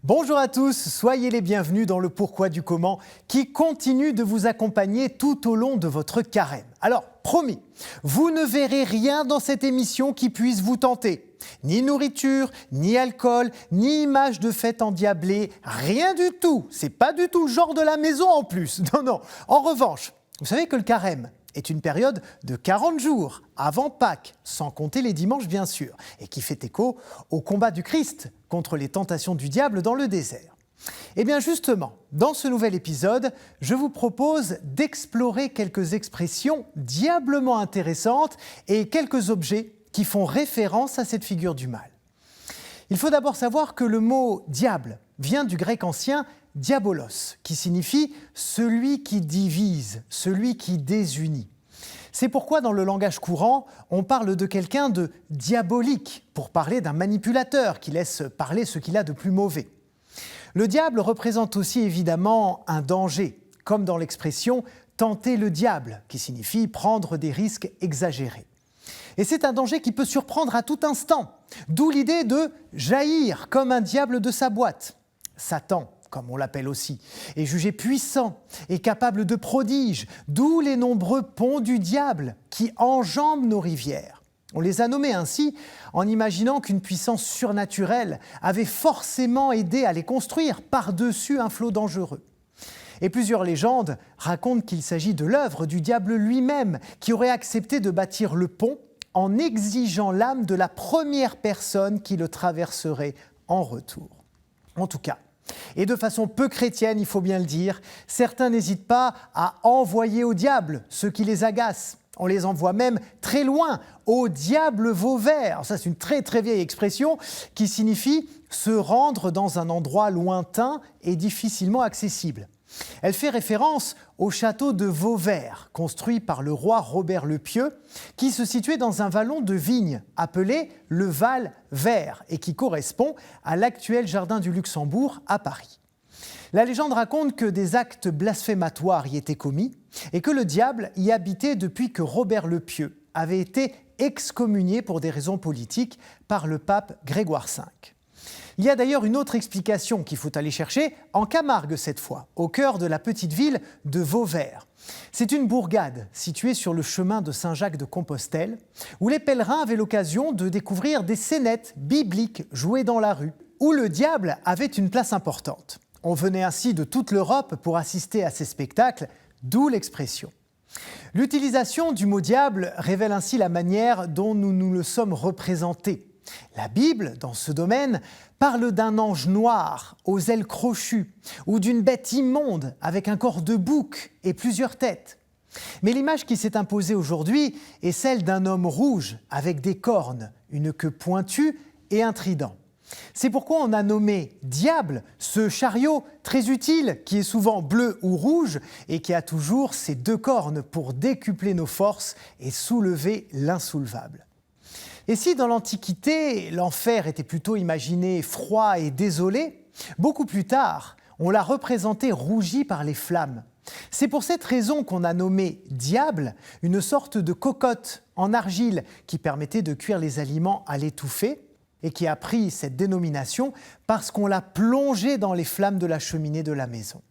Bonjour à tous, soyez les bienvenus dans le Pourquoi du Comment qui continue de vous accompagner tout au long de votre carême. Alors, promis, vous ne verrez rien dans cette émission qui puisse vous tenter. Ni nourriture, ni alcool, ni images de fêtes endiablées, rien du tout. C'est pas du tout le genre de la maison en plus. Non. En revanche, vous savez que le carême est une période de 40 jours avant Pâques, sans compter les dimanches bien sûr, et qui fait écho au combat du Christ contre les tentations du diable dans le désert. Et bien justement, dans ce nouvel épisode, je vous propose d'explorer quelques expressions diablement intéressantes et quelques objets qui font référence à cette figure du mal. Il faut d'abord savoir que le mot « diable » vient du grec ancien « diabolos », qui signifie « celui qui divise », « celui qui désunit ». C'est pourquoi dans le langage courant, on parle de quelqu'un de diabolique pour parler d'un manipulateur qui laisse parler ce qu'il a de plus mauvais. Le diable représente aussi évidemment un danger, comme dans l'expression « tenter le diable » qui signifie prendre des risques exagérés. Et c'est un danger qui peut surprendre à tout instant, d'où l'idée de jaillir comme un diable de sa boîte. Satan, comme on l'appelle aussi, est jugé puissant et capable de prodiges, d'où les nombreux ponts du diable qui enjambent nos rivières. On les a nommés ainsi en imaginant qu'une puissance surnaturelle avait forcément aidé à les construire par-dessus un flot dangereux. Et plusieurs légendes racontent qu'il s'agit de l'œuvre du diable lui-même qui aurait accepté de bâtir le pont en exigeant l'âme de la première personne qui le traverserait en retour. En tout cas, et de façon peu chrétienne, il faut bien le dire, certains n'hésitent pas à envoyer au diable ceux qui les agacent. On les envoie même très loin, au diable Vauvert. Alors ça, c'est une très vieille expression qui signifie se rendre dans un endroit lointain et difficilement accessible. Elle fait référence au château de Vauvert, construit par le roi Robert le Pieux, qui se situait dans un vallon de vignes appelé le Val Vert et qui correspond à l'actuel jardin du Luxembourg à Paris. La légende raconte que des actes blasphématoires y étaient commis et que le diable y habitait depuis que Robert le Pieux avait été excommunié pour des raisons politiques par le pape Grégoire V. Il y a d'ailleurs une autre explication qu'il faut aller chercher, en Camargue cette fois, au cœur de la petite ville de Vauvert. C'est une bourgade située sur le chemin de Saint-Jacques-de-Compostelle, où les pèlerins avaient l'occasion de découvrir des scénettes bibliques jouées dans la rue, où le diable avait une place importante. On venait ainsi de toute l'Europe pour assister à ces spectacles, d'où l'expression. L'utilisation du mot « diable » révèle ainsi la manière dont nous nous le sommes représentés. La Bible, dans ce domaine, parle d'un ange noir aux ailes crochues ou d'une bête immonde avec un corps de bouc et plusieurs têtes. Mais l'image qui s'est imposée aujourd'hui est celle d'un homme rouge avec des cornes, une queue pointue et un trident. C'est pourquoi on a nommé diable ce chariot très utile qui est souvent bleu ou rouge et qui a toujours ses deux cornes pour décupler nos forces et soulever l'insoulevable. Et si dans l'Antiquité, l'enfer était plutôt imaginé froid et désolé, beaucoup plus tard, on l'a représenté rougi par les flammes. C'est pour cette raison qu'on a nommé diable une sorte de cocotte en argile qui permettait de cuire les aliments à l'étouffer et qui a pris cette dénomination parce qu'on l'a plongé dans les flammes de la cheminée de la maison.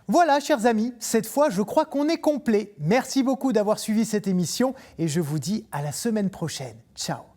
Voilà, chers amis, cette fois, je crois qu'on est complet. Merci beaucoup d'avoir suivi cette émission et je vous dis à la semaine prochaine. Ciao.